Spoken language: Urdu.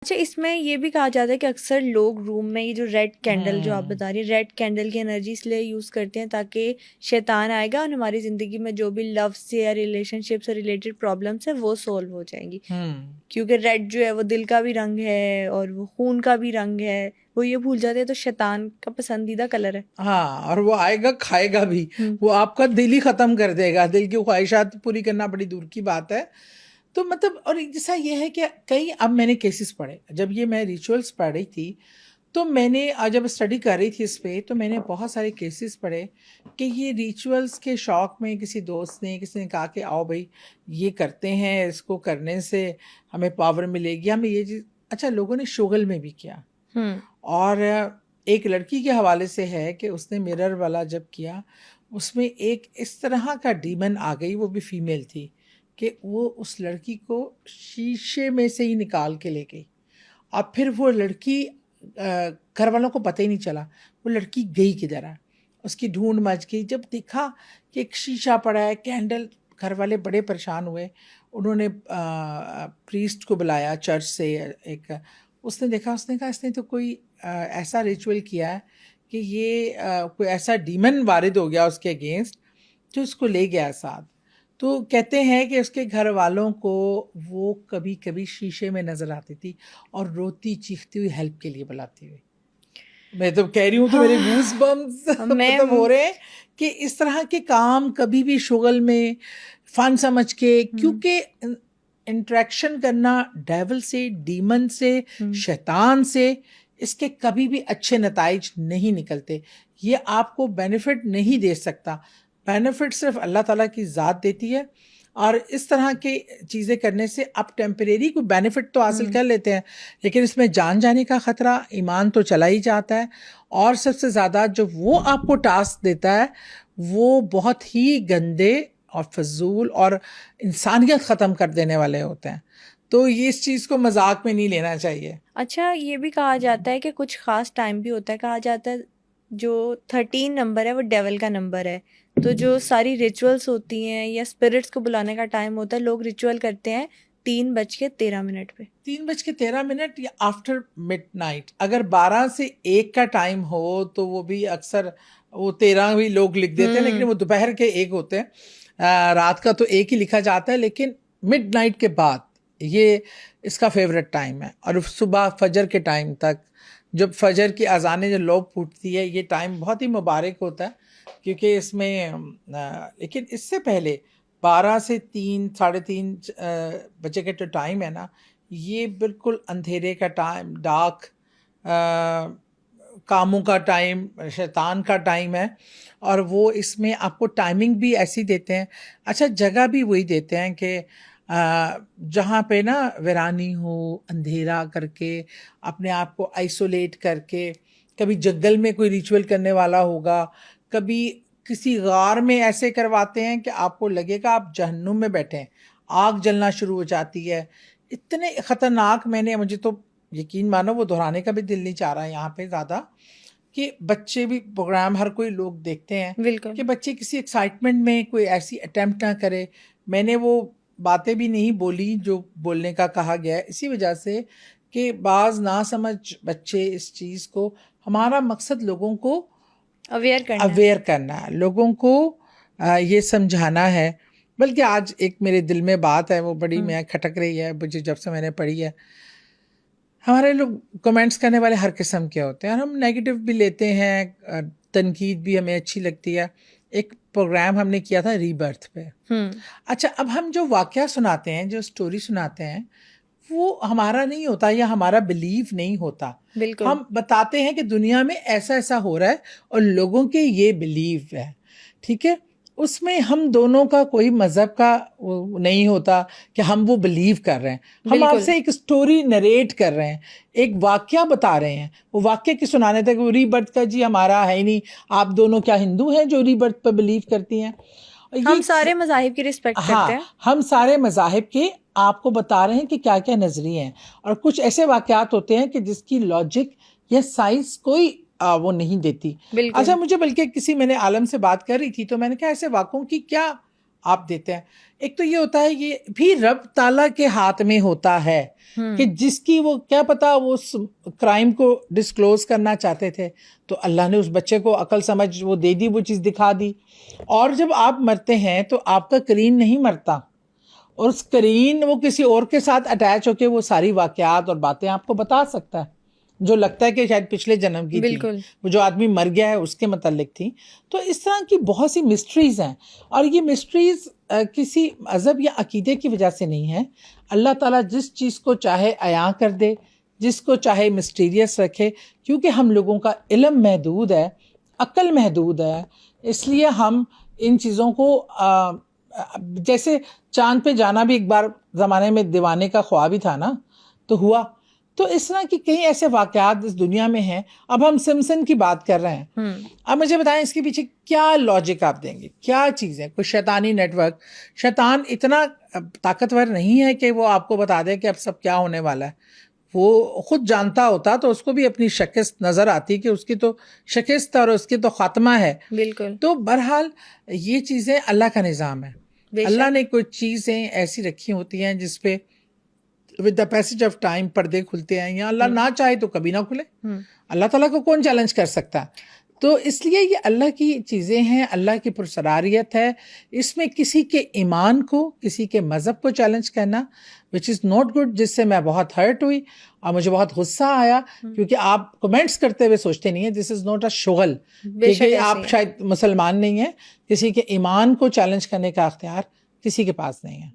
اچھا اس میں یہ بھی کہا جاتا ہے کہ اکثر لوگ روم میں یہ جو ریڈ کینڈل جو آپ بتا رہی ہیں، ریڈ کینڈل کی انرجی اس لیے یوز کرتے ہیں تاکہ شیطان آئے گا اور ہماری زندگی میں جو بھی لو سے یا ریلیشن شپ سے ریلیٹڈ پرابلمس ہیں وہ سولو ہو جائیں گی، کیونکہ ریڈ جو ہے وہ دل کا بھی رنگ ہے اور وہ خون کا بھی رنگ ہے، وہ یہ بھول جاتے ہیں، تو شیطان کا پسندیدہ کلر ہے. ہاں، اور وہ آئے گا کھائے گا بھی، وہ آپ کا دل ہی ختم کر دے گا، دل کی خواہشات پوری کرنا بڑی دور کی بات ہے. تو مطلب اور جیسا یہ ہے کہ کئی اب میں نے کیسز پڑھے، جب یہ میں ریچولس پڑھ رہی تھی تو میں نے جب اسٹڈی کر رہی تھی اس پہ تو میں نے بہت سارے کیسز پڑھے کہ یہ ریچولس کے شوق میں کسی دوست نے کسی نے کہا کہ آؤ بھائی یہ کرتے ہیں، اس کو کرنے سے ہمیں پاور ملے گی، ہمیں یہ چیز. اچھا لوگوں نے شغل میں بھی کیا، اور ایک لڑکی کے حوالے سے ہے کہ اس نے مرر والا جب کیا اس میں ایک اس طرح کا ڈیمن آ گئی، وہ بھی فیمیل تھی، کہ وہ اس لڑکی کو شیشے میں سے ہی نکال کے لے گئی، اور پھر وہ لڑکی گھر والوں کو پتہ ہی نہیں چلا وہ لڑکی گئی کدھر ہے. اس کی ڈھونڈ مچ گئی، جب دیکھا کہ ایک شیشہ پڑا ہے، کینڈل، گھر والے بڑے پریشان ہوئے. انہوں نے پریسٹ کو بلایا چرچ سے، ایک اس نے دیکھا، اس نے کہا اس نے تو کوئی ایسا ریچول کیا ہے کہ یہ کوئی ایسا ڈیمن وارد ہو گیا اس کے اگینسٹ جو اس کو لے گیا ساتھ. تو کہتے ہیں کہ اس کے گھر والوں کو وہ کبھی کبھی شیشے میں نظر آتی تھی اور روتی چیختی ہوئی ہیلپ کے لیے بلاتی ہوئی. میں تو کہہ رہی ہوں تو میرے گوز بمز مطلب ہو رہے ہیں کہ اس طرح کے کام کبھی بھی شغل میں فن سمجھ کے، کیونکہ انٹریکشن کرنا ڈیول سے، ڈیمن سے، شیطان سے، اس کے کبھی بھی اچھے نتائج نہیں نکلتے. یہ آپ کو بینیفٹ نہیں دے سکتا، بینیفٹ صرف اللہ تعالیٰ کی ذات دیتی ہے. اور اس طرح کی چیزیں کرنے سے آپ ٹیمپریری کوئی بینیفٹ تو حاصل کر لیتے ہیں، لیکن اس میں جان جانے کا خطرہ، ایمان تو چلا ہی جاتا ہے. اور سب سے زیادہ جو وہ آپ کو ٹاسک دیتا ہے وہ بہت ہی گندے اور فضول اور انسانیت ختم کر دینے والے ہوتے ہیں. تو یہ اس چیز کو مذاق میں نہیں لینا چاہیے. اچھا یہ بھی کہا جاتا ہے کہ کچھ خاص ٹائم بھی ہوتا ہے، کہا جاتا ہے جو 13 نمبر ہے وہ ڈیول کا نمبر ہے، تو جو ساری ریچولس ہوتی ہیں یا اسپرٹس کو بلانے کا ٹائم ہوتا ہے، لوگ ریچول کرتے ہیں 3:13 پہ. 3:13 یا آفٹر مڈ نائٹ. اگر 12 سے 1 کا ٹائم ہو تو وہ بھی اکثر وہ 13 بھی لوگ لکھ دیتے ہیں، لیکن وہ دوپہر کے 1 ہوتے ہیں، رات کا تو 1 ہی لکھا جاتا ہے، لیکن مڈ نائٹ کے بعد یہ اس کا فیوریٹ ٹائم ہے. اور صبح فجر کے ٹائم تک، جب فجر کی اذانیں جو لوگ پھوٹتی ہے، یہ ٹائم بہت ہی مبارک ہوتا ہے، کیونکہ اس میں لیکن اس سے پہلے 12 سے 3 ساڑھے 3 بجے کا جو ٹائم ہے نا، یہ بالکل اندھیرے کا ٹائم، ڈارک، کاموں کا ٹائم، شیطان کا ٹائم ہے. اور وہ اس میں آپ کو ٹائمنگ بھی ایسی دیتے ہیں. اچھا جگہ بھی وہی دیتے ہیں کہ جہاں پہ نا ویرانی ہو، اندھیرا کر کے اپنے آپ کو آئسولیٹ کر کے، کبھی جنگل میں کوئی ریچول کرنے والا ہوگا، کبھی کسی غار میں ایسے کرواتے ہیں کہ آپ کو لگے گا آپ جہنم میں بیٹھے ہیں، آگ جلنا شروع ہو جاتی ہے. اتنے خطرناک، مجھے تو یقین مانو وہ دہرانے کا بھی دل نہیں چاہ رہا یہاں پہ زیادہ، کہ بچے بھی پروگرام ہر کوئی لوگ دیکھتے ہیں بالکل کہ بچے کسی ایکسائٹمنٹ میں کوئی ایسی اٹیمپٹ نہ کرے. میں نے وہ باتیں بھی نہیں بولی جو بولنے کا کہا گیا ہے، اسی وجہ سے کہ بعض نہ سمجھ بچے اس چیز کو، ہمارا مقصد لوگوں کو اویئر کرنا ہے، لوگوں کو یہ سمجھانا ہے. بلکہ آج ایک میرے دل میں بات ہے، وہ بڑی میں کھٹک رہی ہے مجھے جب سے میں نے پڑھی ہے. ہمارے لوگ کمنٹس کرنے والے ہر قسم کے ہوتے ہیں، اور ہم نیگیٹو بھی لیتے ہیں، تنقید بھی ہمیں اچھی لگتی ہے. ایک پروگرام ہم نے کیا تھا ری برتھ پہ. اچھا اب ہم جو واقعہ سناتے ہیں، جو سٹوری سناتے ہیں، وہ ہمارا نہیں ہوتا یا ہمارا بلیو نہیں ہوتا. بالکل ہم بتاتے ہیں کہ دنیا میں ایسا ایسا ہو رہا ہے اور لوگوں کے یہ بلیو ہے، ٹھیک ہے. اس میں ہم دونوں کا کوئی مذہب کا نہیں ہوتا کہ ہم وہ بلیو کر رہے ہیں. ہم آپ سے ایک سٹوری نریٹ کر رہے ہیں، ایک واقعہ بتا رہے ہیں. وہ واقعہ کی سنانے تک وہ ری برتھ کا جی ہمارا ہے ہی نہیں. آپ دونوں کیا ہندو ہیں جو ری برتھ پہ بلیو کرتی ہیں؟ ہم سارے مذاہب کی رسپیکٹ کرتے ہیں. ہم سارے مذاہب کے آپ کو بتا رہے ہیں کہ کیا کیا نظریے ہیں. اور کچھ ایسے واقعات ہوتے ہیں کہ جس کی لاجک یا سائنس کوئی وہ نہیں دیتی. اچھا مجھے بلکہ میں نے عالم سے بات کر رہی تھی تو میں نے کہا ایسے واقعوں کی کیا آپ دیتے ہیں. ایک تو یہ ہوتا ہے یہ بھی رب تعالیٰ کے ہاتھ میں ہوتا ہے کہ جس کی وہ کیا پتا وہ اس کرائم کو ڈسکلوز کرنا چاہتے تھے تو اللہ نے اس بچے کو عقل سمجھ وہ دے دی, وہ چیز دکھا دی. اور جب آپ مرتے ہیں تو آپ کا قرین نہیں مرتا, اور اس قرین وہ کسی اور کے ساتھ اٹیچ ہو کے وہ ساری واقعات اور باتیں آپ کو بتا سکتا ہے جو لگتا ہے کہ شاید پچھلے جنم کی تھی, وہ جو آدمی مر گیا ہے اس کے متعلق تھی. تو اس طرح کی بہت سی مسٹریز ہیں, اور یہ مسٹریز کسی مذہب یا عقیدے کی وجہ سے نہیں ہے. اللہ تعالیٰ جس چیز کو چاہے عیاں کر دے, جس کو چاہے مسٹیریس رکھے, کیونکہ ہم لوگوں کا علم محدود ہے, عقل محدود ہے, اس لیے ہم ان چیزوں کو جیسے چاند پہ جانا بھی ایک بار زمانے میں دیوانے کا خواب ہی تھا نا, تو ہوا. تو اس طرح کی کئی ایسے واقعات اس دنیا میں ہیں. اب ہم سمسن کی بات کر رہے ہیں, اب مجھے بتائیں اس کے پیچھے کیا لاجک آپ دیں گے, کیا چیز ہے؟ کوئی شیطانی نیٹ ورک. شیطان اتنا طاقتور نہیں ہے کہ وہ آپ کو بتا دے کہ اب سب کیا ہونے والا ہے. وہ خود جانتا ہوتا تو اس کو بھی اپنی شکست نظر آتی کہ اس کی تو شکست اور اس کی تو خاتمہ ہے. بالکل. تو بہرحال یہ چیزیں اللہ کا نظام ہے. اللہ نے کوئی چیزیں ایسی رکھی ہوتی ہیں جس پہ with the passage of time پردے کھلتے ہیں, یا اللہ نہ چاہے تو کبھی نہ کھلے. اللہ تعالیٰ کو کون چیلنج کر سکتا ہے؟ تو اس لیے یہ اللہ کی چیزیں ہیں, اللہ کی پرسراریت ہے. اس میں کسی کے ایمان کو, کسی کے مذہب کو چیلنج کرنا وچ از ناٹ گڈ, جس سے میں بہت ہرٹ ہوئی اور مجھے بہت غصہ آیا, کیونکہ آپ کمنٹس کرتے ہوئے سوچتے نہیں ہیں دس از ناٹ اے شغل, کیونکہ آپ شاید مسلمان نہیں ہیں. کسی کے ایمان کو چیلنج کرنے کا اختیار کسی کے پاس نہیں ہے.